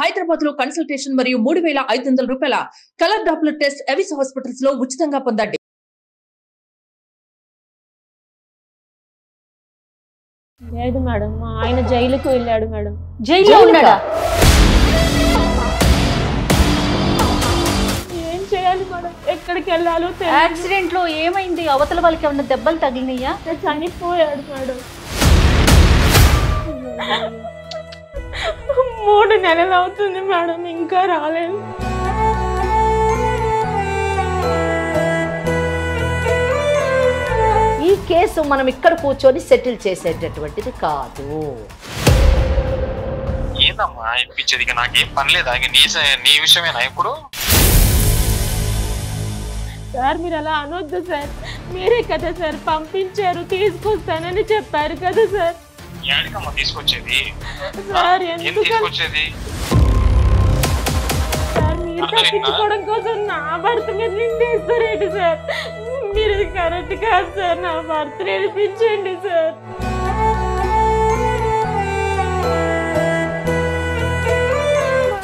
హైదరాబాద్ లో కన్సల్టేషన్ మరియు 3500 రూపాయల colour Doppler test Avis hospitals లో ఉచితంగా పొందండి. లేదు మేడం, మా ఆయన జైలుకు వెళ్ళాడు మేడం. జైల్లో ఉన్నాడా? ఏం చేయాలి మేడం? ఎక్కడికి వెళ్ళాలో తెలియదు. యాక్సిడెంట్ లో ఏమైంది? అవతల వాళ్ళకి ఏమన్నా దెబ్బలు తగిలినాయా? చనిపోయాడు మేడం. 3 నెలలు అవుతుంది మేడం, ఇంకా రాలేదు. ఈ కేసు మనం ఇక్కడ కూర్చొని సెటిల్ చేసేటటువంటిది కాదు. ఏందమ్మా ఇప్పించేది? నాకేం పని లేదా? నీ విషయమేనా ఇప్పుడు? సార్ మీరు అలా అనొద్దు సార్. మీరే కదా సార్ పంపించారు, తీసుకొస్తానని చెప్పారు కదా సార్. ఏడికమ్మా తీసుకొచ్చేది? సార్ ఏం ఎందుకు తీసుకొచ్చేది? సార్ మీరు తప్పించుకోవడం కోసం నా భర్త మీద నిందేస్తారేంటి సార్? మీరు కరెక్ట్ కాదు సార్. నా భర్త నేర్పించండి సార్.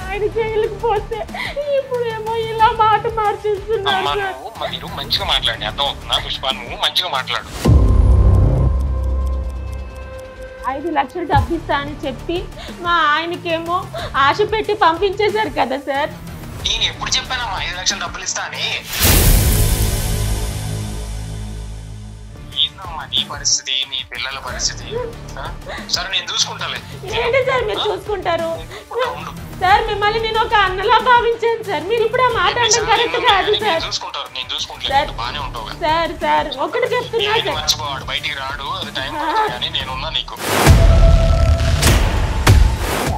ఆయన జైలుకి పోతే ఇప్పుడు ఏమో ఇలా మాట మార్చేస్తున్నారు సార్. మీరు మంచిగా మాట్లాడి, అర్థం అవుతుందా పుష్ప? నువ్వు మంచిగా మాట్లాడు. 5 లక్షలు డబ్బు ఇస్తా అని చెప్పి మా ఆయనకేమో ఆశ పెట్టి పంపించేశారు కదా సార్. నేను ఎప్పుడు చెప్పానమ్మా 5 లక్షలు డబ్బులు ఇస్తా అని? ఏందమ్మా నీ పరిస్థితి, నీ పిల్లల పరిస్థితి? సరే నేను చూసుకుంటాలే. ఏంటి సార్ మీరు చూసుకుంటారు? ఉండు సార్ మిమ్మల్ని నేను ఒక అన్నలా భావించాను సార్. మీరు ఇప్పుడు ఆ మాట అంటే కరెక్ట్ కాదు సార్. చూసుకుంటారు, నేను చూసుకుంటాను. బానే ఉంటావు సార్. సార్ ఒకటి చెప్తున్నా సార్, మర్చిపోవాడు, బయటికి రాడు, అది టైం కానీ నేనున్నా నీకు.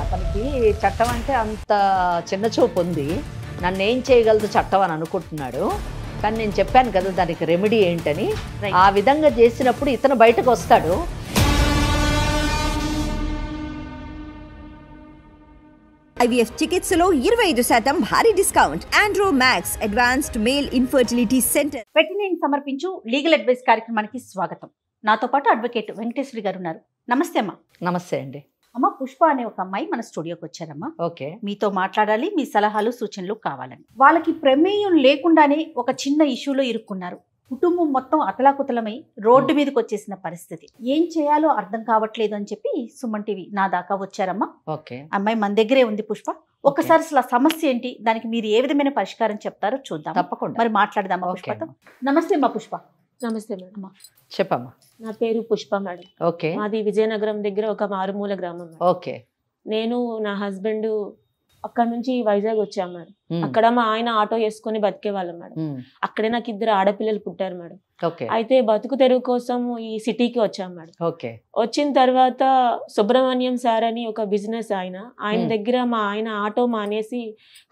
అతనికి చట్టం అంటే అంత చిన్న చూపు ఉంది. నన్ను ఏం చేయగలదు చట్టం అని అనుకుంటున్నాడు. కానీ నేను చెప్పాను కదా దానికి రెమెడీ ఏంటని. ఆ విధంగా చేసినప్పుడు ఇతను బయటకు వస్తాడు. IVF చికిత్సలో 25% భారీ discount. Andro Max advanced male infertility centre. Pettineni సమర్పించు లీగల్ అడ్వైస్ కార్యక్రమానికి స్వాగతం. నాతో పాటు అడ్వకేట్ వెంకటేశ్వరి గారు ఉన్నారు. నమస్తే అమ్మా. నమస్తే అండి. అమ్మ, పుష్ప అనే ఒక అమ్మాయి మన స్టూడియోకి వచ్చారమ్మా. ఓకే, మీతో మాట్లాడాలి, మీ సలహాలు సూచనలు కావాలని. వాళ్ళకి ప్రమేయం లేకుండానే ఒక చిన్న ఇష్యూలో ఇరుక్కున్నారు. కుటుంబం మొత్తం అతలాకుతలమై రోడ్డు మీదకి వచ్చేసిన పరిస్థితి. ఏం చేయాలో అర్థం కావట్లేదు అని చెప్పి సుమన్ టీవీ నా దాకా వచ్చారమ్మా. ఓకే, అమ్మాయి మన దగ్గరే ఉంది పుష్ప. ఒకసారి అసలు సమస్య ఏంటి, దానికి మీరు ఏ విధమైన పరిష్కారం చెప్తారో చూద్దాం. తప్పకుండా మరి మాట్లాడదామా పుష్పతో. నమస్తే అమ్మా పుష్ప. నమస్తే మేడం. చెప్పమ్మా. నా పేరు పుష్ప మేడం. ఓకే. మాది విజయనగరం దగ్గర ఒక మారుమూల గ్రామం. ఓకే. నేను నా హస్బెండ్ అక్కడ నుంచి వైజాగ్ వచ్చాం మేడం. అక్కడ మా ఆయన ఆటో వేసుకొని బతికేవాళ్ళం మేడం. అక్కడే నాకు 2 ఆడపిల్లలు పుట్టారు మేడం. అయితే బతుకు తెరువు కోసం ఈ సిటీకి వచ్చాం మేడం. వచ్చిన తర్వాత సుబ్రహ్మణ్యం సార్ అని ఒక బిజినెస్ ఆయన దగ్గర మా ఆయన ఆటో మానేసి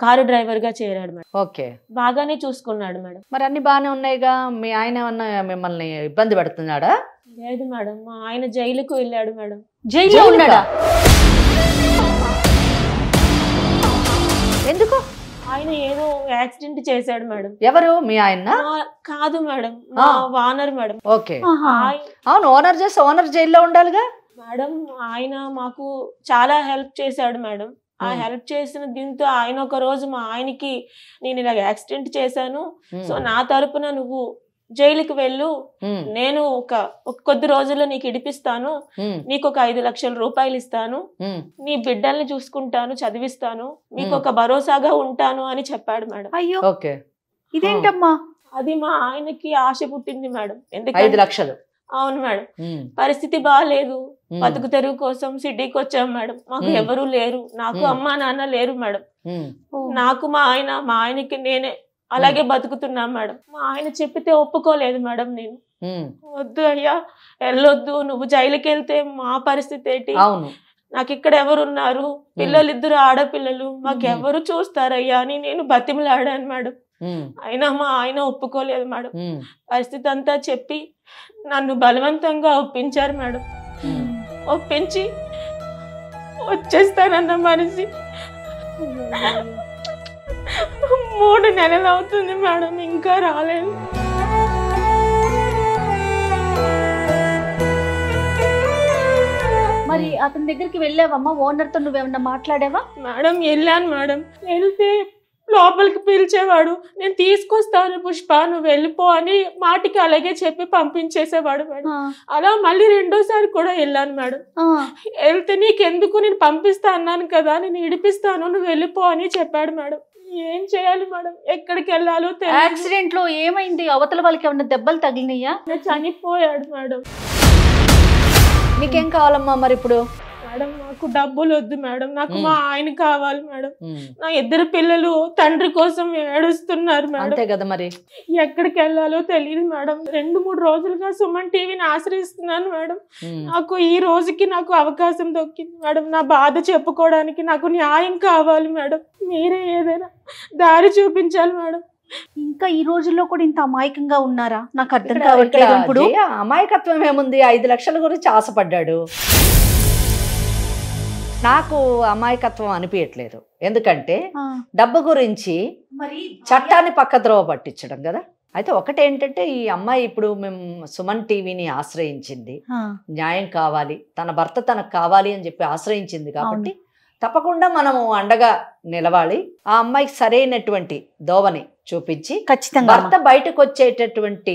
కారు డ్రైవర్ గా చేరాడు మేడం. ఓకే, బాగానే చూసుకున్నాడు మేడం. మరి అన్ని బాగానే ఉన్నాయిగా. మీ ఆయన ఏమన్నా మిమ్మల్ని ఇబ్బంది పెడుతున్నాడా? లేదు మేడం, మా ఆయన జైలుకు వెళ్ళాడు మేడం. జైల్లో ఉన్నాడా? ఎందుకు? ఆయన ఏదో యాక్సిడెంట్ చేశాడు మేడం. ఎవరు? మీ ఆయన? కాదు మేడం, మా ఓనర్ మేడం. ఓకే, అవును, ఓనర్ చేస్తే ఓనర్ జైల్లో ఉండాలిగా మేడం. ఆయన మాకు చాలా హెల్ప్ చేశాడు మేడం. ఆ హెల్ప్ చేసిన దీంతో ఆయన ఒక రోజు మా ఆయనకి నేను ఇలా యాక్సిడెంట్ చేశాను, సో నా తరపున నువ్వు జైలుకి వెళ్ళు, నేను ఒక కొద్ది రోజుల్లో నీకు ఇడిపిస్తాను, నీకు ఒక 5 లక్షల రూపాయలు ఇస్తాను, నీ బిడ్డల్ని చూసుకుంటాను, చదివిస్తాను, మీకు ఒక భరోసాగా ఉంటాను అని చెప్పాడు మేడం. అయ్యో, ఇదేంటమ్మా? అది మా ఆయనకి ఆశ పుట్టింది మేడం. ఎందుకంటే 5 లక్షలు. అవును మేడం. పరిస్థితి బాగాలేదు, బతుకు తెరువు కోసం సిటీకి వచ్చాం మేడం. మాకు ఎవరు లేరు, నాకు అమ్మా నాన్న లేరు మేడం. నాకు మా ఆయనకి నేనే అలాగే బతుకుతున్నాం మేడం. మా ఆయన చెప్పితే ఒప్పుకోలేదు మేడం. నేను వద్దు అయ్యా, వెళ్ళొద్దు, నువ్వు జైలుకి వెళ్తే మా పరిస్థితి ఏంటి, నాకు ఇక్కడ ఎవరున్నారు, పిల్లలు 2 ఆడపిల్లలు, మాకెవరు చూస్తారయ్యా అని నేను బతిమలాడాను మేడం. అయినా మా ఆయన ఒప్పుకోలేదు మేడం. పరిస్థితి అంతా చెప్పి నన్ను బలవంతంగా ఒప్పించారు మేడం. ఒప్పించి వచ్చేస్తానన్న మనిషి 3 నెలలు అవుతుంది మేడం, ఇంకా రాలేదు. మరి అతని దగ్గరికి వెళ్ళావమ్మా? ఓనర్ తో నువ్వేమన్నా మాట్లాడావా? మేడం వెళ్ళాను మేడం. వెళ్తే లోపలికి పిలిచేవాడు, నేను తీసుకొస్తాను పుష్ప నువ్వు వెళ్ళిపో అని మాటికి అలాగే చెప్పి పంపించేసేవాడు మేడం. అలా మళ్ళీ రెండోసారి కూడా వెళ్ళాను మేడం. వెళ్తే నీకెందుకు, నేను పంపిస్తా అన్నాను కదా, నేను ఇడిపిస్తాను, నువ్వు వెళ్ళిపో అని చెప్పాడు మేడం. ఏం చేయాలి మేడం, ఎక్కడికి వెళ్ళాలో తెలియదు. యాక్సిడెంట్ లో ఏమైంది? అవతల వాళ్ళకి ఏమన్నా దెబ్బలు తగిలినాయా? చనిపోయాడు మేడం. నీకేం కావాలమ్మా మరి ఇప్పుడు? మేడం నాకు డబ్బులు వద్దు మేడం, నాకు మా ఆయన కావాలి మేడం. నా 2 పిల్లలు తండ్రి కోసం ఏడుస్తున్నారు మేడం. అంతే కదా మరి. ఎక్కడికి వెళ్ళాలో తెలియదు మేడం. 2-3 రోజులుగా సుమన్ టీవీని ఆశ్రయిస్తున్నాను మేడం. నాకు ఈ రోజుకి నాకు అవకాశం దొక్కింది మేడం. నా బాధ చెప్పుకోవడానికి నాకు న్యాయం కావాలి మేడం. మీరే ఏదైనా దారి చూపించాలి మేడం. ఇంకా ఈ రోజుల్లో కూడా ఇంత అమాయకంగా ఉన్నారా? నాకు అర్థం కావట్లేదు. ఇప్పుడు అమాయకత్వం ఏముంది? 5 లక్షల గురించి ఆశపడ్డాడు. నాకు అమాయకత్వం అనిపించట్లేదు. ఎందుకంటే డబ్బు గురించి చట్టాన్ని పక్కద్రోవ పట్టించడం కదా. అయితే ఒకటేంటంటే ఈ అమ్మాయి ఇప్పుడు మేము సుమన్ టీవీని ఆశ్రయించింది, న్యాయం కావాలి, తన భర్త తనకు కావాలి అని చెప్పి ఆశ్రయించింది కాబట్టి తప్పకుండా మనము అండగా నిలవాలి. ఆ అమ్మాయికి సరైనటువంటి దోవని చూపించి ఖచ్చితంగా భర్త బయటకు వచ్చేటటువంటి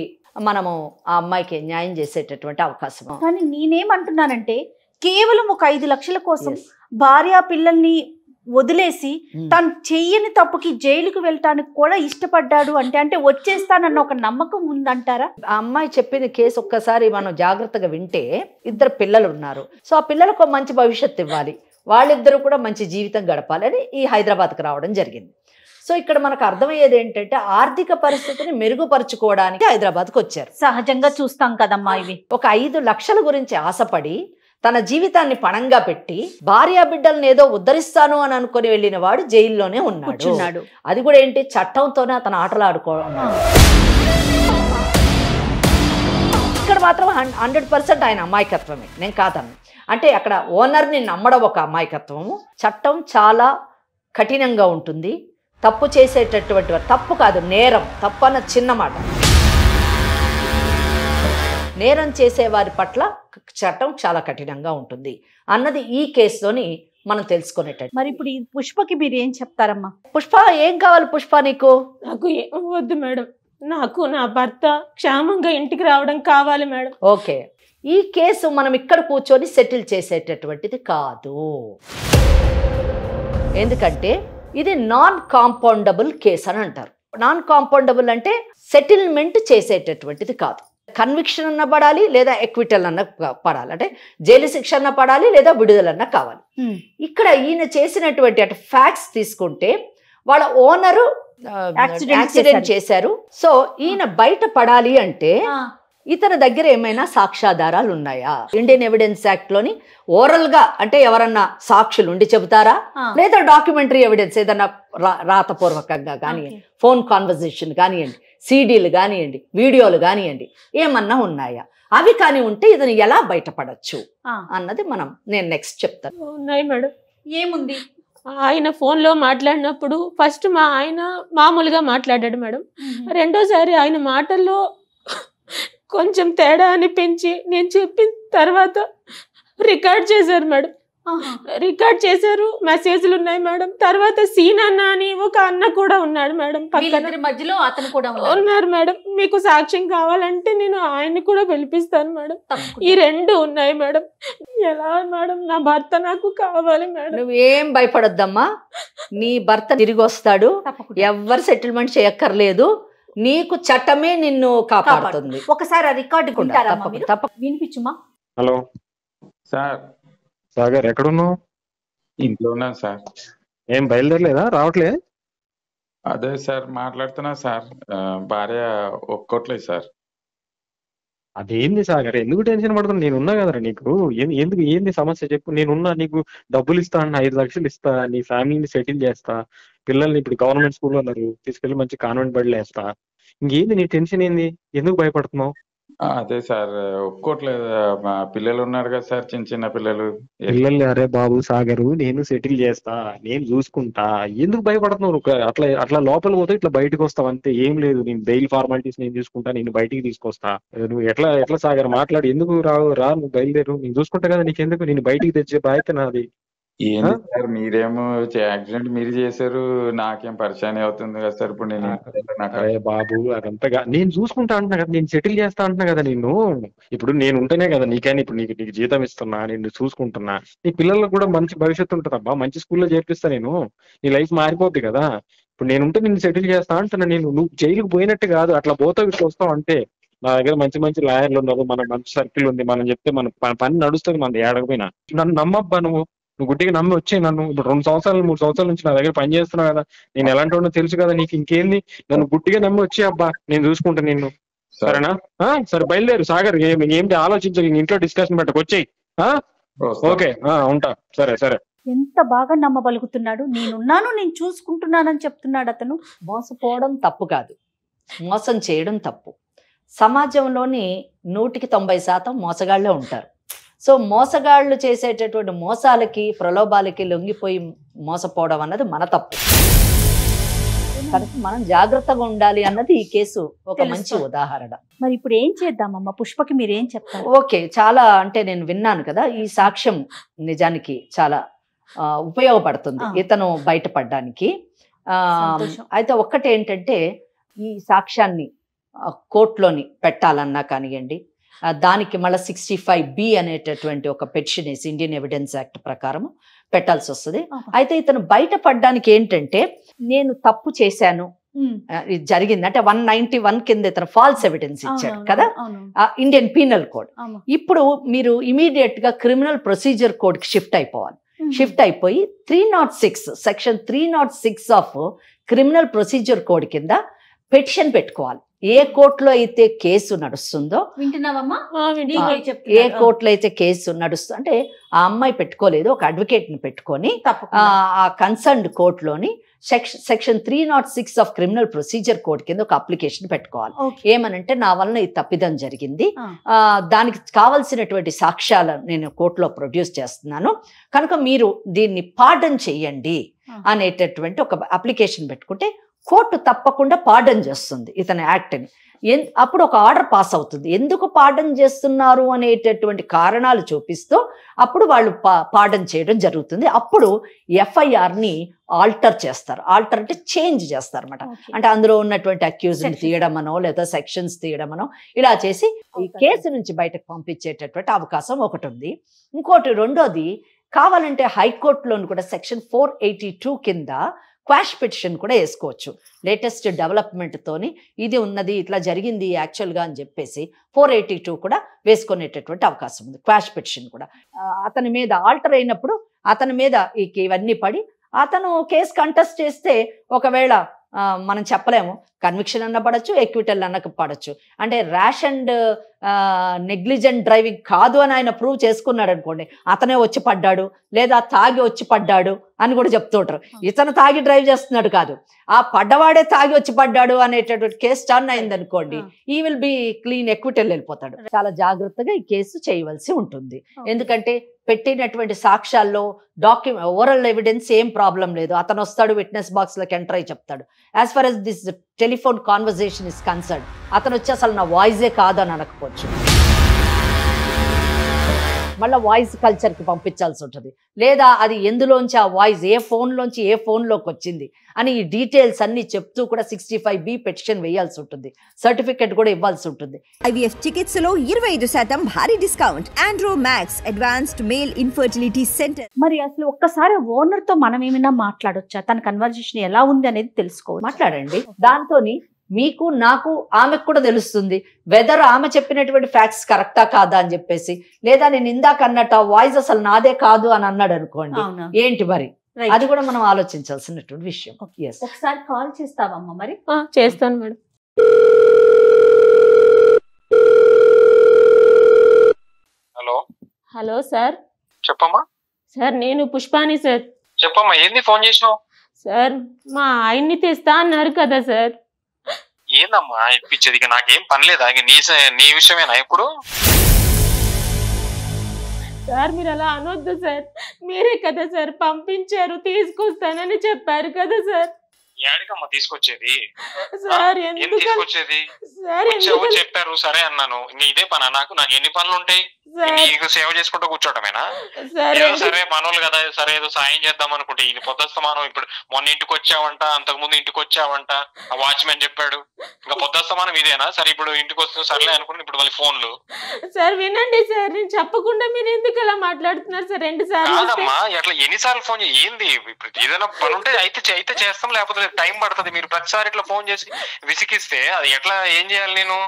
మనము ఆ అమ్మాయికి న్యాయం చేసేటటువంటి అవకాశం. కానీ నేనేమంటున్నానంటే కేవలం ఒక 5 లక్షల కోసం భార్య పిల్లల్ని వదిలేసి తను చెయ్యని తప్పుకి జైలుకు వెళ్ళటానికి కూడా ఇష్టపడ్డాడు అంటే వచ్చేస్తానన్న ఒక నమ్మకం ఉందంటారా? ఆ అమ్మాయి చెప్పిన కేసు ఒక్కసారి మనం జాగ్రత్తగా వింటే 2 పిల్లలు ఉన్నారు. సో ఆ పిల్లలకు మంచి భవిష్యత్తు ఇవ్వాలి, వాళ్ళిద్దరూ కూడా మంచి జీవితం గడపాలని ఈ హైదరాబాద్కి రావడం జరిగింది. సో ఇక్కడ మనకు అర్థమయ్యేది ఏంటంటే ఆర్థిక పరిస్థితిని మెరుగుపరుచుకోవడానికి హైదరాబాద్కి వచ్చారు. సహజంగా చూస్తాం కదమ్మా. ఇవి ఒక 5 లక్షల గురించి ఆశపడి తన జీవితాన్ని పణంగా పెట్టి భార్యా బిడ్డలను ఏదో ఉద్ధరిస్తాను అని అనుకుని వెళ్ళిన వాడు జైల్లోనే ఉన్నాడు. అది కూడా ఏంటి, చట్టంతోనే అతను ఆటలు ఆడుకోవడం. ఇక్కడ మాత్రం 100% ఆయన అమాయకత్వమే, నేను కాదను. అంటే అక్కడ ఓనర్ని నమ్మడం ఒక అమాయకత్వము. చట్టం చాలా కఠినంగా ఉంటుంది. తప్పు చేసేటటువంటి తప్పు కాదు, నేరం. తప్పు అన్న చిన్న మాట. నేరం చేసే వారి పట్ల చట్టం చాలా కఠినంగా ఉంటుంది అన్నది ఈ కేసులోని మనం తెలుసుకునేటట్టు. మరి ఇప్పుడు ఈ పుష్పకి మీరు ఏం చెప్తారమ్మా? పుష్ప ఏం కావాలి? పుష్ప నీకు? నాకు వద్దు మేడం, నాకు నా భర్త క్షేమంగా ఇంటికి రావడం కావాలి మేడం. ఓకే, ఈ కేసు మనం ఇక్కడ కూర్చొని సెటిల్ చేసేటటువంటిది కాదు. ఎందుకంటే ఇది నాన్ కాంపౌండబుల్ కేసు అని అంటారు. నాన్ కాంపౌండబుల్ అంటే సెటిల్మెంట్ చేసేటటువంటిది కాదు. కన్విక్షన్ అన్న పడాలి లేదా ఎక్విటల్ అన్న పడాలి, అంటే జైలు శిక్ష అన్న పడాలి లేదా విడుదలన్నా కావాలి. ఇక్కడ ఈయన చేసినటువంటి అటు ఫ్యాక్ట్స్ తీసుకుంటే వాళ్ళ ఓనరు యాక్సిడెంట్ చేశారు. సో ఈయన బయట పడాలి అంటే ఇతని దగ్గర ఏమైనా సాక్ష్యాధారాలు ఉన్నాయా? ఇండియన్ ఎవిడెన్స్ యాక్ట్ లోని ఓరల్ గా అంటే ఎవరన్నా సాక్షులు ఉండి చెబుతారా, లేదా డాక్యుమెంటరీ ఎవిడెన్స్ ఏదన్నా రాతపూర్వకంగా కానివ్వండి, ఫోన్ కాన్వర్జేషన్ కానివ్వండి, సీడీలు కానివ్వండి, వీడియోలు కానివ్వండి, ఏమన్నా ఉన్నాయా? అవి కానీ ఉంటే ఇతను ఎలా బయటపడచ్చు అన్నది నేను నెక్స్ట్ చెప్తాను. ఉన్నాయి మేడం. ఏముంది? ఆయన ఫోన్లో మాట్లాడినప్పుడు ఫస్ట్ మా ఆయన మామూలుగా మాట్లాడాడు మేడం. రెండోసారి ఆయన మాటల్లో కొంచెం తేడా అనిపించి నేను చెప్పిన తర్వాత రికార్డ్ చేశారు మేడం. రికార్డ్ చేశారు, మెసేజ్లు ఉన్నాయి మేడం. తర్వాత సీన్ అన్న అని ఒక అన్న కూడా ఉన్నాడు మేడం పక్కన, మధ్యలో అతను కూడా ఉన్నారు మేడం. మీకు సాక్ష్యం కావాలంటే నేను ఆయన్ని కూడా పిలిపిస్తాను మేడం. ఈ 2 ఉన్నాయి మేడం. ఎలా మేడం? నా భర్త నాకు కావాలి మేడం. నువ్వేం భయపడొద్దమ్మా, నీ భర్త తిరిగి వస్తాడు. ఎవరు సెటిల్మెంట్ చేయక్కర్లేదు, నీకు చట్టమే నిన్ను కాపాడుతుంది. ఒకసారి ఆ రికార్డు వినిపించుమా? Hello sir. సాగర్ ఎక్కడున్నావు? ఇంట్లో ఉన్నాను సార్. ఏం బయలుదేరలేదా? రావట్లే? అదే సార్ మాట్లాడుతున్నా సార్, భార్య ఒప్పుకోట్లేదు సార్. అదేంది సాగర్, ఎందుకు టెన్షన్ పడుతున్నా? నేనున్నా కదరా నీకు. ఎందుకు ఏంది సమస్య చెప్పు. నేనున్నా, నీకు డబ్బులు ఇస్తా అన్న, 5 లక్షలు ఇస్తా, నీ ఫ్యామిలీని సెటిల్ చేస్తా, పిల్లల్ని ఇప్పుడు గవర్నమెంట్ స్కూల్లో ఉన్నారు తీసుకెళ్లి మంచి కాన్వెంట్ బడిలో వేస్తా. ఇంకేంది నీ టెన్షన్ ఏంది? ఎందుకు భయపడుతున్నావు? అదే సార్ ఒప్పుకోవట్లేదు. మా పిల్లలు ఉన్నారు కదా సార్, చిన్న చిన్న పిల్లలు. పిల్లల్ని అరే బాబు సాగరు నేను సెటిల్ చేస్తా, నేను చూసుకుంటా, ఎందుకు భయపడుతున్నావు? అట్లా అట్లా లోపల పోతే ఇట్లా బయటకు వస్తావు అంతే, ఏం లేదు. నేను బెయిల్ ఫార్మాలిటీస్ నేను చూసుకుంటా, నేను బయటికి తీసుకొస్తా. నువ్వు ఎట్లా ఎట్లా సాగర్ మాట్లాడు, ఎందుకు రా నువ్వు బయలుదేరు, నేను చూసుకుంటా కదా, నీకెందుకు, నేను బయటికి తెచ్చే బాధ్యత నాది. ఏంటి సార్ మీరేమో యాక్సిడెంట్ మీరు చేశారు, నాకేం పరిచయం అవుతుంది కదా సార్. ఇప్పుడు నేను అరే బాబు అదంతగా నేను చూసుకుంటా అంటున్నా కదా, నేను సెటిల్ చేస్తా అంటున్నా కదా. ఇప్పుడు నేను ఉంటేనే కదా నీకైనా, ఇప్పుడు నీకు జీతం ఇస్తున్నా, నేను చూసుకుంటున్నా. నీ పిల్లలకు కూడా మంచి భవిష్యత్తు ఉంటుందబ్బా, మంచి స్కూల్లో చేర్పిస్తా నేను, నీ లైఫ్ మారిపోద్ది కదా. ఇప్పుడు నేనుంటే నిన్ను సెటిల్ చేస్తా అంటున్నా. నువ్వు జైలుకు పోయినట్టు కాదు, అట్లా పోతావు ఇట్లా వస్తావు అంతే. నా దగ్గర మంచి మంచి లాయర్లు ఉన్నారు, మన మంచి సర్కిల్ ఉంది, మనం చెప్తే మన పని నడుస్తుంది, మన ఏడకపోయినా. నన్ను నమ్మబ్బా, నువ్వు గుడ్డిగా నమ్మి వచ్చే నన్ను. ఇప్పుడు 2 సంవత్సరాలు 3 సంవత్సరాల నుంచి నా దగ్గర పని చేస్తున్నావు కదా, నేను ఎలాంటి వాడినో తెలుసు కదా నీకు. ఇంకేంది, నన్ను గుడ్డిగా నమ్మి వచ్చే అబ్బా, నేను చూసుకుంటా నిన్ను. సరేనా? సరే బయలుదేరు సాగర్, ఏంటి ఆలోచించాలి, ఇంట్లో డిస్కషన్ పెట్టకు, వచ్చేయి. ఓకే ఉంటా. సరే సరే. ఎంత బాగా నమ్మబలుగుతున్నాడు. నేనున్నాను, నేను చూసుకుంటున్నానని చెప్తున్నాడు అతను. మోసపోవడం తప్పు కాదు, మోసం చేయడం తప్పు. సమాజంలోని 100% మోసగాళ్లే ఉంటారు. సో మోసగాళ్ళు చేసేటటువంటి మోసాలకి ప్రలోభాలకి లొంగిపోయి మోసపోవడం అన్నది మన తప్పు. కనుక మనం జాగ్రత్తగా ఉండాలి అన్నది ఈ కేసు ఒక మంచి ఉదాహరణ. మరి ఇప్పుడు ఏం చేద్దామమ్మా? పుష్పకి మీరు ఏం చెప్తారు? ఓకే, చాలా అంటే నేను విన్నాను కదా, ఈ సాక్ష్యం నిజానికి చాలా ఉపయోగపడుతుంది ఇతను బయటపడడానికి. అయితే ఒక్కటి ఏంటంటే, ఈ సాక్ష్యాన్ని కోర్టులోని పెట్టాలన్నా కానివ్వండి, దానికి మళ్ళీ 65B అనేటటువంటి ఒక పెటిషన్ వేసి ఇండియన్ ఎవిడెన్స్ యాక్ట్ ప్రకారం పెట్టాల్సి వస్తుంది. అయితే ఇతను బయటపడడానికి ఏంటంటే, నేను తప్పు చేశాను, ఇది జరిగింది అంటే 191 కింద ఇతను ఫాల్స్ ఎవిడెన్స్ ఇచ్చాడు కదా, ఇండియన్ పీనల్ కోడ్. ఇప్పుడు మీరు ఇమీడియట్ గా క్రిమినల్ ప్రొసీజర్ కోడ్ కి షిఫ్ట్ అయిపోవాలి. షిఫ్ట్ అయిపోయి 306 section 306 of criminal procedure code కింద పెటిషన్ పెట్టుకోవాలి. ఏ కోర్టులో అయితే కేసు నడుస్తుందో, ఏ కోర్టులో అయితే కేసు నడుస్తుందో, అంటే ఆ అమ్మాయి పెట్టుకోలేదు, ఒక అడ్వకేట్ ని పెట్టుకొని ఆ కన్సర్న్డ్ కోర్టులోని section 306 of criminal procedure code కింద ఒక అప్లికేషన్ పెట్టుకోవాలి. ఏమనంటే, నా వలన ఈ తప్పిదం జరిగింది, దానికి కావలసినటువంటి సాక్ష్యాలను నేను కోర్టులో ప్రొడ్యూస్ చేస్తున్నాను, కనుక మీరు దీన్ని పార్డన్ చెయ్యండి అనేటటువంటి ఒక అప్లికేషన్ పెట్టుకుంటే కోర్టు తప్పకుండా పార్డన్ చేస్తుంది ఇతని యాక్ట్ని. అప్పుడు ఒక ఆర్డర్ పాస్ అవుతుంది. ఎందుకు పార్డన్ చేస్తున్నారు అనేటటువంటి కారణాలు చూపిస్తూ అప్పుడు వాళ్ళు పార్డన్ చేయడం జరుగుతుంది. అప్పుడు ఎఫ్ఐఆర్ని ఆల్టర్ చేస్తారు. ఆల్టర్ అంటే చేంజ్ చేస్తారు అన్నమాట. అంటే అందులో ఉన్నటువంటి అక్యూజ్ని తీయడమనో లేదా సెక్షన్స్ తీయడమనో ఇలా చేసి ఈ కేసు నుంచి బయటకు పంపించేటటువంటి అవకాశం ఒకటి ఉంది. ఇంకోటి రెండోది, కావాలంటే హైకోర్టులోని కూడా సెక్షన్ 482 కింద క్వాష్ పిటిషన్ కూడా వేసుకోవచ్చు. లేటెస్ట్ డెవలప్మెంట్తోని ఇది ఉన్నది, ఇట్లా జరిగింది యాక్చువల్గా అని చెప్పేసి 482 కూడా వేసుకునేటటువంటి అవకాశం ఉంది. క్వాష్ పిటిషన్ కూడా అతని మీద ఆల్టర్ అయినప్పుడు అతని మీద ఇవన్నీ పడి అతను కేసు కంటెస్ట్ చేస్తే ఒకవేళ మనం చెప్పలేము, కన్విక్షన్ అన్న పడచ్చు, ఎక్విటల్ అన్న పడచ్చు. అంటే ర్యాష్ అండ్ నెగ్లిజెంట్ డ్రైవింగ్ కాదు అని ఆయన ప్రూవ్ చేసుకున్నాడు అనుకోండి, అతనే వచ్చి పడ్డాడు లేదా తాగి వచ్చి పడ్డాడు అని కూడా చెప్తూ ఉంటారు. ఇతను తాగి డ్రైవ్ చేస్తున్నాడు కాదు, ఆ పడ్డవాడే తాగి వచ్చి పడ్డాడు అనేటటువంటి కేసు టర్న్ అయింది అనుకోండి, ఈ విల్ బి క్లీన్, ఎక్విటల్ వెళ్ళిపోతాడు. చాలా జాగ్రత్తగా ఈ కేసు చేయవలసి ఉంటుంది. ఎందుకంటే పెట్టినటువంటి సాక్ష్యాల్లో ఓరల్ ఎవిడెన్స్ ఏం ప్రాబ్లం లేదు, అతను వస్తాడు విట్నెస్ బాక్స్ లోకి ఎంటర్ అయి చెప్తాడు. As far as this telephone conversation is concerned, అతను వచ్చి అసలు నా వాయిసే కాదు అని అనకపోవచ్చు, మళ్ళీ వాయిస్ కల్చర్కి పంపించాల్సి ఉంటుంది. లేదా అది ఎందులోంచి ఆ వాయిస్ ఏ ఫోన్లోంచి ఏ ఫోన్లోకి వచ్చింది అని ఈ డీటెయిల్స్ అన్ని చెప్తూ కూడా 65B పెటిషన్ వేయాల్సి ఉంటుంది. సర్టిఫికెట్ కూడా ఇవ్వాల్సి ఉంటుంది. IVF చికిత్సలో 25% భారీ discount. Andro Max advanced male infertility centre. మరి అసలు ఒక్కసారి ఓనర్ తో మనం ఏమైనా మాట్లాడొచ్చా? తన కన్వర్జేషన్ ఎలా ఉంది అనేది తెలుసుకోవచ్చు. మాట్లాడండి. దాంతోని మీకు నాకు ఆమెకు కూడా తెలుస్తుంది వెదర్ ఆమె చెప్పినటువంటి ఫ్యాక్ట్స్ కరెక్టా కాదా అని చెప్పేసి. లేదా నేను ఇందాక అన్నట్టు ఆ వాయిస్ అసలు నాదే కాదు అని అన్నాడు అనుకోండి, ఏంటి మరి, అది కూడా మనం ఆలోచించాల్సినటువంటి విషయం. ఒకసారి కాల్ చేస్తావమ్మా? మరి చేస్తాను మేడం. Hello hello sir. చెప్పమ్మా. సార్ నేను పుష్పాని సార్. చెప్పమ్మా, ఏంది ఫోన్ చేసినావు? సార్ మా ఆయన్ని తెస్తా అన్నారు కదా సార్. ఏందమ్మా ఇప్పించేది? ఇక నాకేం పని లేదా? ఇక నీ విషయమేనా ఇప్పుడు? సార్ మీరు అలా అనొద్దు సార్. మీరే కదా సార్ పంపించారు, తీసుకొస్తానని చెప్పారు కదా సార్. ఏడికమ్మా తీసుకొచ్చేది? సార్ ఏం తీసుకొచ్చేది? చెప్పారు సరే అన్నాను. ఇంకా ఇదే పనా నాకు ఎన్ని పనులు ఉంటాయి? నీకు సేవ చేసుకుంటూ కూర్చోటమేనా? సరే మనోళ్ళు కదా, సరే ఏదో సాయం చేద్దాం అనుకుంటే ఈ పొద్దుస్తమానం. ఇప్పుడు మొన్న ఇంటికి వచ్చావంట, అంతకు ముందు ఇంటికి వచ్చావంట, ఆ వాచ్మెన్ చెప్పాడు. ఇంకా పొద్దుస్తమానం ఇదేనా? సరే ఇప్పుడు ఇంటికి వస్తుంది సర్లే అనుకుంటే ఇప్పుడు మళ్ళీ ఫోన్లు. సార్ వినండి సార్, నేను చెప్పకుండా మీరు ఎందుకు అలా మాట్లాడుతున్నారు సార్? 2 సార్లు కాదమ్మా, అట్లా ఎన్నిసార్లు ఫోన్ ఏంది? ఇప్పుడు ఏదైనా పని ఉంటే అయితే చేస్తాం, లేకపోతే టైం పడుతుంది. మీరు ప్రతిసారి ఇట్లా ఫోన్ చేసి విసిగిస్తే అది ఎట్లా ఏం చేయాలి నేను?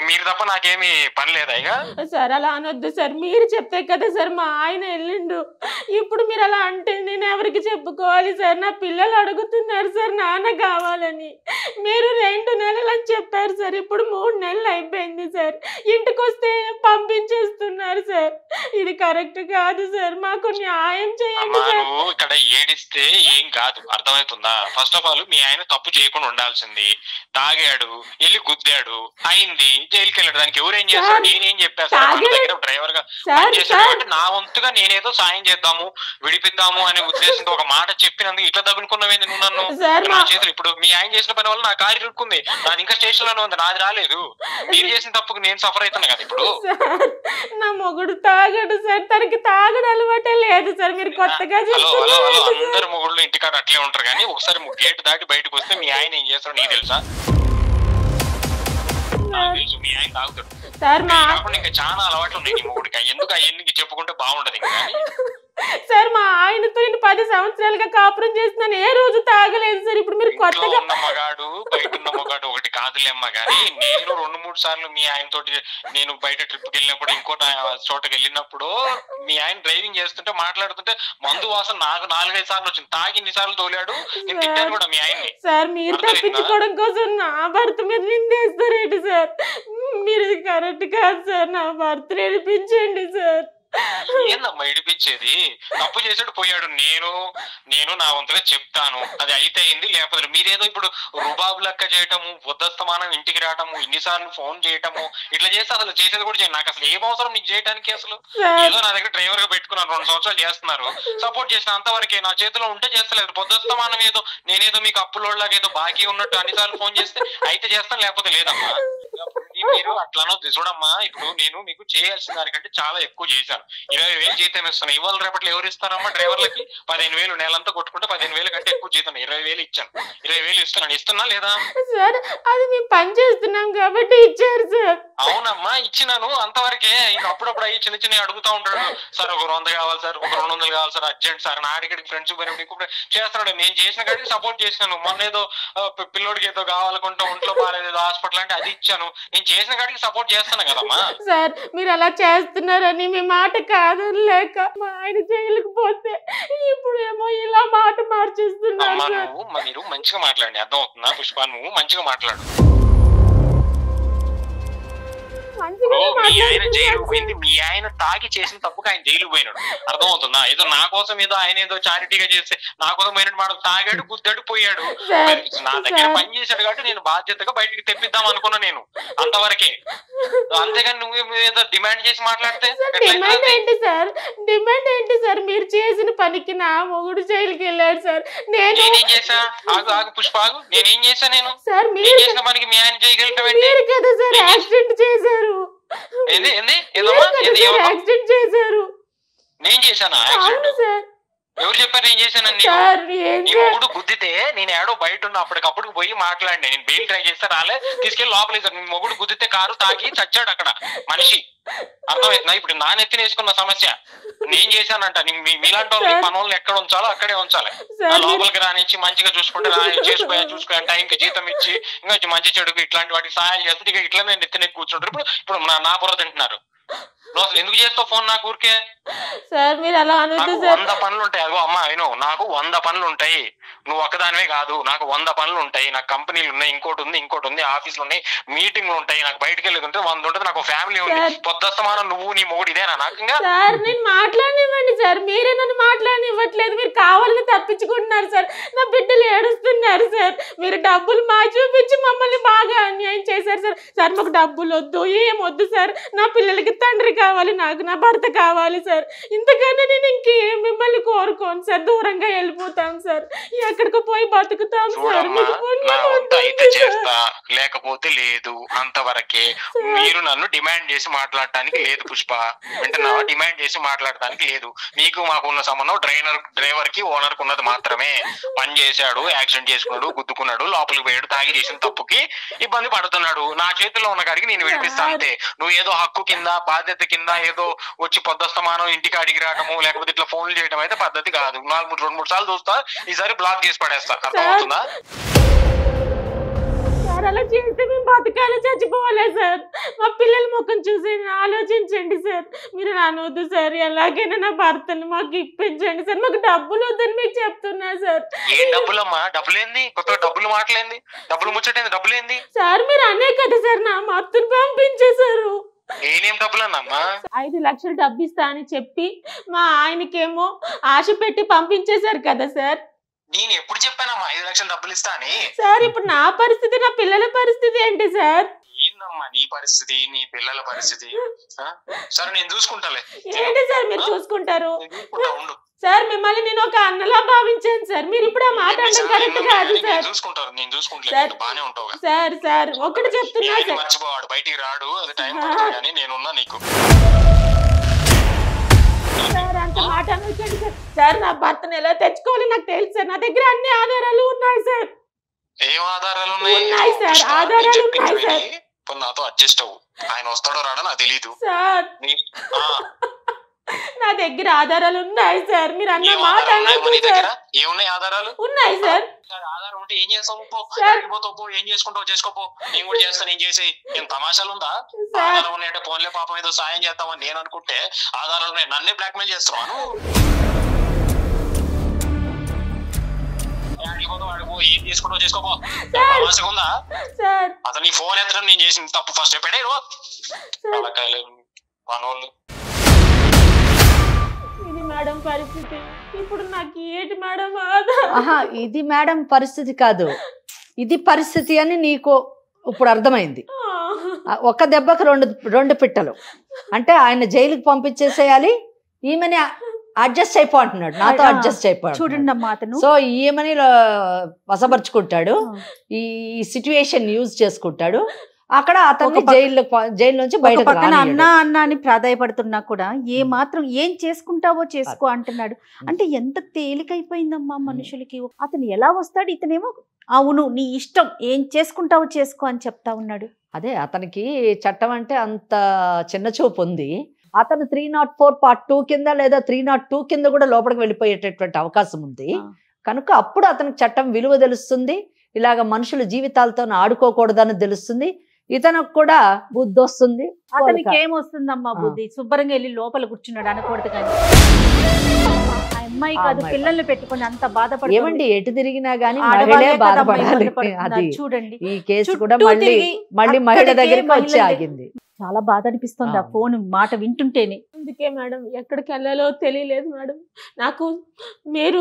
మీరు తప్ప నాకేమి పని లేదా ఇక? సార్ అలా అనొద్దు సార్, మీరు చెప్తే కదా సార్ మా ఆయన వెళ్ళిండు. ఇప్పుడు మీరు అలా అంటే నేను ఎవరికి చెప్పుకోవాలి సార్? నా పిల్లలు అడుగుతున్నారు సార్ నాన్న కావాలని. మీరు 2 నెలలు అని చెప్పారు సార్, ఇప్పుడు 3 నెలలు అయిపోయింది సార్. ఇంటికి వస్తే పంపించేస్తున్నారు సార్. ఇది కరెక్ట్ కాదు సార్, మాకు న్యాయం చేయండి సార్. ఇక్కడ ఏడిస్తే ఏం కాదు, అర్థమవుతుందా? ఫస్ట్ ఆఫ్ ఆల్ మీ ఆయన తప్పు చేయకుండా ఉండాల్సింది. తాగాడు, వెళ్ళి గుద్దాడు, అయింది, జైలుకి వెళ్ళాడు. దానికి ఎవరేం చేస్తారు? నేనేం చెప్పాను? డ్రైవర్ గా చేశాడు. నా వంతుగా నేనేదో సాయం చేద్దాము, విడిపిద్దాము అనే ఉద్దేశంతో ఒక మాట చెప్పినందుకు ఇట్లా తగులుకున్నావేంది నువ్వు నన్ను? నా చేతులు ఇప్పుడు మీ ఆయన చేసిన పని వల్ల నా కారు ఇరుక్కుంది. నాది ఇంకా స్టేషన్ లోనే ఉంది, నాది రాలేదు. మీరు చేసిన తప్పుకు నేను సఫర్ అవుతున్నా కదా ఇప్పుడు. నా మొగుడు తాగాడు సార్, తనకి తాగడం అలవాటే లేదు సార్. మీరు కొత్తగా అందరు మొగుళ్ళు ఇంటికాడ అట్లే ఉంటారు, కానీ ఒకసారి గేట్ దాటి బయటకు వస్తే మీ ఆయన ఏం చేస్తాడో నీకు తెలుసా? తెలుసు, మీ ఆయన తాగుతాడు. ఇంకా చాలా అలవాట్లు ఉన్నాయి నీ మొగుడికి. ఎందుకు అవన్నీ చెప్పుకుంటే బాగుంటది ఇంకా. సార్ మా ఆయనతో 10 సంవత్సరాలుగా కాపురం చేస్తున్నాను, ఏ రోజు తాగలేదు సార్. ఇప్పుడు మీరు కొత్తగా ఉన్న మగాడు బయట ఉన్న మగాడు ఒకటి కాదులేమ్మా. కానీ నేను 2-3 సార్లు మీ ఆయన తోటి నేను బయట ట్రిప్ కి వెళ్ళినప్పుడు, ఇంకో చోటకి వెళ్ళినప్పుడు మీ ఆయన డ్రైవింగ్ చేస్తుంటే మాట్లాడుతుంటే మందు వాసన నాకు 4-5 సార్లు వచ్చింది. తాగి 2 సార్లు తోలాడు. నేను తిట్టాను కూడా మీ ఆయన్ని. సార్ మీరు తప్పించుకోవడం కోసం నా భర్త మీద నిందేస్తారేంటి సార్? మీరు కరెక్ట్ కాదు సార్, నా భర్త నేర్పించండి సార్. ఏందమ్మా ఇడిపించేది? తప్పు చేసాడు పోయాడు, నేను నా వంతుగా చెప్తాను. అది అయితే అయింది, లేకపోతే మీరేదో ఇప్పుడు రుబాబు లెక్క చేయటము, పొద్దుస్తమానం ఇంటికి రావటము, ఇన్నిసార్లు ఫోన్ చేయటము, ఇట్లా చేస్తే అసలు చేసేది కూడా చేయండి. నాకు అసలు ఏం అవసరం నీకు చేయడానికి? అసలు ఏదో నా దగ్గర డ్రైవర్ గా పెట్టుకున్నాను, 2 సంవత్సరాలు చేస్తున్నారు, సపోర్ట్ చేసిన అంతవరకే. నా చేతిలో ఉంటే చేస్తలేదు. పొద్దుస్తమానం ఏదో నేనేదో మీకు అప్పులోళ్ళగా ఏదో బాకీ ఉన్నట్టు అన్నిసార్లు ఫోన్ చేస్తే అయితే చేస్తాను, లేకపోతే లేదమ్మా. మీరు అట్లా అనొద్దు. చూడమ్మా, ఇప్పుడు నేను మీకు చేయాల్సిన దానికంటే చాలా ఎక్కువ చేశాను. 20,000 జీతం ఇస్తాను. ఇవాళ రేపట్లో ఎవరు ఇస్తారమ్మా డ్రైవర్లకి? 15,000 నెలంతా కొట్టుకుంటే 15,000 కంటే ఎక్కువ జీతం. 20,000 ఇచ్చాను, 20,000 ఇస్తున్నాను. ఇస్తున్నా లేదా? సార్ అది మేము పని చేస్తున్నాం కాబట్టి ఇచ్చారు సార్. అవునమ్మా ఇచ్చినాను, అంతవరకే. ఇంకా అప్పుడప్పుడు అయ్యి చిన్న చిన్న అడుగుతా ఉంటాడు. సార్ ఒక 100 కావాలి సార్, ఒక 200 కావాలి సార్, అర్జెంట్ సార్. నా అడిగడికి ఫ్రెండ్స్ పోయినప్పుడు చేస్తున్నాడు. నేను చేసిన కాడికి సపోర్ట్ చేసినాను. మొన్న ఏదో పిల్లోడికి ఏదో కావాలనుకుంటా, ఒంట్లో బాగాలేదు, హాస్పిటల్ అంటే అది ఇచ్చాను. నేను చేసిన కాడికి సపోర్ట్ చేస్తాను కదమ్మా. సార్ మీరు అలా చేస్తున్నారని మీ మాట కాదు లేక మా ఆయన జైలుకు పోతే ఇప్పుడు ఏమో ఇలా మాట మార్చేస్తున్నారు. మీరు మంచిగా మాట్లాడండి, అర్థం అవుతుందా పుష్ప? నువ్వు మంచిగా మాట్లాడు. మీ ఆయన జైలు పోయింది, మీ ఆయన తాగి చేసిన తప్పుగా ఆయన జైలు పోయినాడు, అర్థం అవుతుందా? ఏదో నా కోసం ఏదో ఆయన ఏదో చారిటీగా చేస్తే నా కోసం పోయినట్టు మాట. తాగాడు, గుద్దాడు, పోయాడు. నా దగ్గర పని చేశాడు కాబట్టి నేను బాధ్యతగా బయటికి తెప్పిద్దాం అనుకున్నా, నేను అంతవరకే. అంతేగాని నువ్వు ఏదో డిమాండ్ చేసి మాట్లాడితే డిమాండ్ ఏంటి సార్? డిమాండ్ ఏంటి సార్? మీరు చేసిన పనికి నా మొగుడు జైలుకి వెళ్ళాడు సార్. నేనేం చేశా? ఆగు పుష్ప, ఆగు. నేనేం చేశా? నేను సార్ మీరు చేసిన పనికి మీ ఆయన జైలుకి వెళ్ళటం కదా సార్? యాక్సిడెంట్ చేశారు. యాక్సిడెంట్ చేశారు. నేను చేశానా యాక్సిడెంట్? ఎవరు చెప్పారు నేను చేశానని? నీ మొగుడు గుద్దితే నేను ఏడో బయట ఉన్నా, అప్పటికప్పుడు పోయి మాట్లాడినా. నేను బెయిల్ ట్రై చేస్తే రాలే, తీసుకెళ్లి లోపలేసారు. నీ మొగుడు గుద్దితే కారు తాగి చచ్చాడు అక్కడ మనిషి, అర్థమవుతుందా? ఇప్పుడు నా నెత్తిన వేసుకున్న సమస్య నేను చేశానంట. మీలాంటి వాళ్ళు మన వాళ్ళని ఎక్కడ ఉంచాలో అక్కడే ఉంచాలి. లోపలికి రానిచ్చి మంచిగా చూసుకుంటే చూసుకో టైంకి జీతం ఇచ్చి ఇంకా మంచి చెడుకు ఇట్లాంటి వాటికి సహాయం చేస్తే ఇక ఇట్లా నేను నెత్తిన కూర్చుంటారు. ఇప్పుడు నా బుర్ర తింటున్నారు. నువ్వు అసలు ఎందుకు చేస్తావు ఫోన్ నాకు ఊరికే? సార్ మీరు అలా అనొద్దు సార్. 100 పనులు ఉంటాయి. అగో అమ్మా విను, నాకు 100 పనులు ఉంటాయి. నువ్వు ఒక్కదానివే కాదు, నాకు 100 పనులు ఉంటాయి. నాకు కంపెనీలు ఉన్నాయి, ఇంకోటి ఉంది, ఆఫీసులు ఉన్నాయి, మీటింగ్లు ఉంటాయి. నాకు బయటకు వెళ్ళి 100 ఉంటుంది. నాకు ఫ్యామిలీ ఉంది. పొద్దుస్తమానం నువ్వు నీ మొగుడు ఇదేనా నాకు? ఇంకా సార్ నేను మాట్లాడనివ్వండి సార్. మీరే నన్ను మాట్లాడనివ్వట్లేదు. మీరు కావాలని తప్పించుకుంటున్నారు సార్. నా బిడ్డలు ఏడుస్తున్నారు సార్. మీరు డబ్బులు మా చూపించి మమ్మల్ని బాగా అన్యాయం చేశారు సార్. సార్ మాకు డబ్బులు వద్దు, ఏం వద్దు సార్, నా పిల్లలకి తండ్రి కావాలి, నాకు నా భర్త కావాలి సార్. ఇంతకన్నా నేను ఇంకేం మిమ్మల్ని కోరుకోను సార్, దూరంగా వెళ్ళిపోతాం సార్, ఎక్కడికి పోయి బతుకుతాం సార్. అయితే చేస్తా, లేకపోతే లేదు, అంతవరకే. మీరు నన్ను డిమాండ్ చేసి మాట్లాడటానికి లేదు పుష్ప, వింటున్నావా? డిమాండ్ చేసి మాట్లాడటానికి లేదు. నీకు మాకున్న సంబంధం డ్రైవర్ కి ఓనర్ కు ఉన్నది మాత్రమే. పని చేశాడు, యాక్సిడెంట్ చేసుకున్నాడు, గుద్దుకున్నాడు, లోపలికి పోయాడు, తాగి చేసిన తప్పుకి ఇబ్బంది పడుతున్నాడు. నా చేతిలో ఉన్న కాడికి నేను విడిపిస్తా అంతే. నువ్వు ఏదో హక్కు కింద బాధ్యత కింద ఏదో వచ్చి పొద్దుస్తమానం ఇంటికి అడిగి రావటము లేకపోతే ఇట్లా ఫోన్లు చేయడం అయితే పద్ధతి కాదు. 2-3 సార్లు చూస్తా, ఈసారి బ్లాక్ చేసి పడేస్తా. అర్థమవుతుందా? అలా చేస్తే మేము బతకాలి, చచ్చిపోవాలి సార్. మా పిల్లల ముఖం చూసి ఆలోచించండి సార్. మీరు అనవద్దు సార్, ఎలాగైనా నా భర్తను మాకు ఇప్పించండి సార్. మాకు డబ్బులు వద్దని మీకు చెప్తున్నా సార్. ఏ డబ్బులమ్మా? డబ్బులేంది? కొత్త డబ్బులు మాటలేంది? డబ్బులు ముచ్చటేంది? డబ్బులేంది సార్? మీరు అనే కదా సార్ నా భర్తను పంపించేశారు. ఏనేం డబ్బులన్నమ్మా? 5 లక్షలు డబ్బు ఇస్తా అని చెప్పి మా ఆయనకేమో ఆశ పెట్టి పంపించేశారు కదా సార్. నేను ఎప్పుడు చెప్పానమ్మా 5 లక్షలు డబ్బులు ఇస్తా అని? సార్ ఇప్పుడు నా పరిస్థితి, నా పిల్లల పరిస్థితి ఏంటి సార్? ఏందమ్మా నీ పరిస్థితి, నీ పిల్లల పరిస్థితి? సరే నేను చూసుకుంటాలే. ఏంటి సార్ మీరు చూసుకుంటారు? ఉండు సార్, మిమ్మల్ని నేను ఒక అన్నలా భావించాను సార్. మీరు ఇప్పుడు ఆ మాట అనడం కరెక్ట్ కాదు సార్. నేను చూసుకుంటాను, బానే ఉంటావు సార్. సార్ ఒకటి చెప్తున్నా సార్, మర్చిపోవాడు, బయటికి రాడు, అది టైం పడుతుంది కానీ నేనున్నా నీకు. సార్ అంత మాట అనొచ్చండి సార్. సార్ నా భర్తను ఎలా తెచ్చుకోవాలి నాకు తెలుసు సార్. నా దగ్గర అన్ని ఆధారాలు ఉన్నాయి సార్. ఏం ఆధారాలు ఉన్నాయి? ఉన్నాయి సార్, ఆధారాలు ఉన్నాయి సార్. నాతో అడ్జస్ట్ అవ్వు. ఆయన వస్తాడో రాడో నాకు తెలీదు సార్. నా దగ్గర ఆధారాలు ఉన్నాయి సార్. మీరు అన్న మాట ఏమున్నాయి ఆధారాలు? ఉన్నాయి సార్. ఆధారం ఉంటే ఏం చేస్తావు? పో, ఏం చేసుకుంటావు చేసుకోపో. నేను కూడా చేస్తాను, ఏం చేసి ఏం తమాషాలు ఉందా? ఆధారం ఉన్నాయంటే ఫోన్లే పాపం ఏదో సాయం చేస్తామని నేను అనుకుంటే ఆధారాలు ఉన్నాయి. నన్నే బ్లాక్ మెయిల్ చేస్తున్నాను. ఏం చేసుకుంటావు చేసుకోపో. తమాషగా ఉందా? అసలు నీ ఫోన్ ఎత్తడం నేను చేసిన తప్పు ఫస్ట్ పెట్టే మనోళ్ళు. ఇది మేడం పరిస్థితి. ఇప్పుడు నాకు ఏంటి మేడం? ఇది మేడం పరిస్థితి కాదు, ఇది పరిస్థితి అని నీకు ఇప్పుడు అర్థమైంది. ఒక దెబ్బకి రెండు పిట్టలు. అంటే ఆయన జైలుకి పంపించేసేయాలి, ఈమెని అడ్జస్ట్ అయిపో అంటున్నాడు, నాతో అడ్జస్ట్ అయిపో చూడండి అమ్మా అతను. సో ఈమెని వశపరుచుకుంటాడు, ఈ సిచ్యువేషన్ యూజ్ చేసుకుంటాడు. అక్కడ అతన్ని జైలు నుంచి బయట అన్నా అని ప్రాధాయపడుతున్నా కూడా ఏ మాత్రం ఏం చేసుకుంటావో చేసుకో అంటున్నాడు. అంటే ఎంత తేలికైపోయిందమ్మా మనుషులకి. అతను ఎలా వస్తాడు, ఇతనేమో అవును నీ ఇష్టం, ఏం చేసుకుంటావో చేసుకో అని చెప్తా ఉన్నాడు. అదే అతనికి చట్టం అంటే అంత చిన్న చూపు ఉంది. అతను 304 Part 2 కింద లేదా 302 కింద కూడా లోపలికి వెళ్ళిపోయేటటువంటి అవకాశం ఉంది. కనుక అప్పుడు అతనికి చట్టం విలువ తెలుస్తుంది, ఇలాగ మనుషుల జీవితాలతో ఆడుకోకూడదని తెలుస్తుంది. ఇతనికి కూడా బుద్ధి వస్తుంది. అతనికి ఏమొస్తుందమ్మా బుద్ధి? శుభ్రంగా వెళ్ళి లోపల కూర్చున్నాడు అనకూడదు కానీ. అమ్మాయి కాదు పిల్లల్ని పెట్టుకుని అంత బాధపడి ఏమండి ఎటు తిరిగినా గానీ మహిళే బాధపడాలి. అది చూడండి, ఈ కేసు కూడా మళ్ళీ మహిళ దగ్గరికి వచ్చి ఆగింది. చాలా బాధ అనిపిస్తుంది ఆ ఫోన్ మాట వింటుంటేనే. అందుకే మేడం ఎక్కడికి వెళ్ళాలో తెలియలేదు మేడం. నాకు మీరు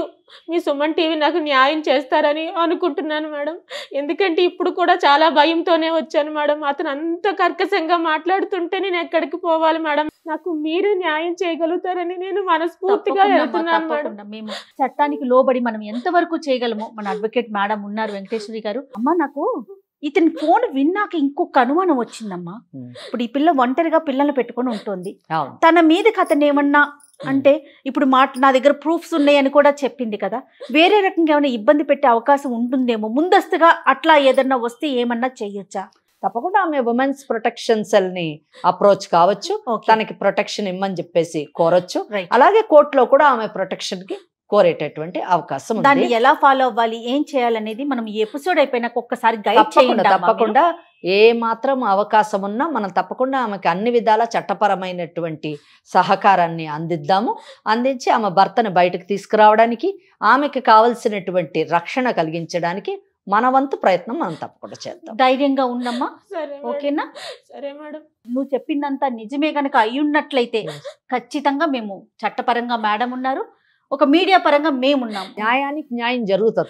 మీ సుమన్ టీవీ నాకు న్యాయం చేస్తారని అనుకుంటున్నాను మేడం. ఎందుకంటే ఇప్పుడు కూడా చాలా భయంతోనే వచ్చాను మేడం. అతను అంత కర్కశంగా మాట్లాడుతుంటే నేను ఎక్కడికి పోవాలి మేడం? నాకు మీరు న్యాయం చేయగలుగుతారని నేను మనస్ఫూర్తిగా వెళ్తున్నాను మేడం. మేము చట్టానికి లోబడి మనం ఎంతవరకు చేయగలమో మన అడ్వకేట్ మేడం ఉన్నారు, వెంకటేశ్వరి గారు. అమ్మా నాకు ఇతని ఫోన్ విన్నాక ఇంకొక అనుమానం వచ్చిందమ్మా. ఇప్పుడు ఈ పిల్ల ఒంటరిగా పిల్లల్ని పెట్టుకొని ఉంటుంది, తన మీదకి అతను ఏమన్నా అంటే ఇప్పుడు నా దగ్గర ప్రూఫ్స్ ఉన్నాయని కూడా చెప్పింది కదా, వేరే రకంగా ఏమైనా ఇబ్బంది పెట్టే అవకాశం ఉంటుందేమో, ముందస్తుగా అట్లా ఏదన్నా వస్తే ఏమన్నా చెయ్యొచ్చా? తప్పకుండా ఆమె ఉమెన్స్ ప్రొటెక్షన్ సెల్ ని అప్రోచ్ కావచ్చు, తనకి ప్రొటెక్షన్ ఇమ్మని చెప్పేసి కోరొచ్చు. అలాగే కోర్టులో కూడా ఆమె ప్రొటెక్షన్ కి కోరేటటువంటి అవకాశం. దాన్ని ఎలా ఫాలో అవ్వాలి, ఏం చేయాలనేది మనం ఈ ఎపిసోడ్ అయిపోయినాక ఒక్కసారి గైడ్ చేయండి. తప్పకుండా ఏ మాత్రం అవకాశం ఉన్నా మనం తప్పకుండా ఆమెకి అన్ని విధాల చట్టపరమైనటువంటి సహకారాన్ని అందించి ఆమె భర్తను బయటకు తీసుకురావడానికి, ఆమెకి కావలసినటువంటి రక్షణ కలిగించడానికి మన వంతు ప్రయత్నం మనం తప్పకుండా చేద్దాం. ధైర్యంగా ఉండమ్మా, ఓకేనా? సరే మేడం. నువ్వు చెప్పిందంతా నిజమే గనక అయ్యున్నట్లయితే ఖచ్చితంగా మేము చట్టపరంగా మేడం ఉన్నారు, ఒక మీడియా పరంగా మేమున్నాం, న్యాయానికి న్యాయం జరుగుతుంది.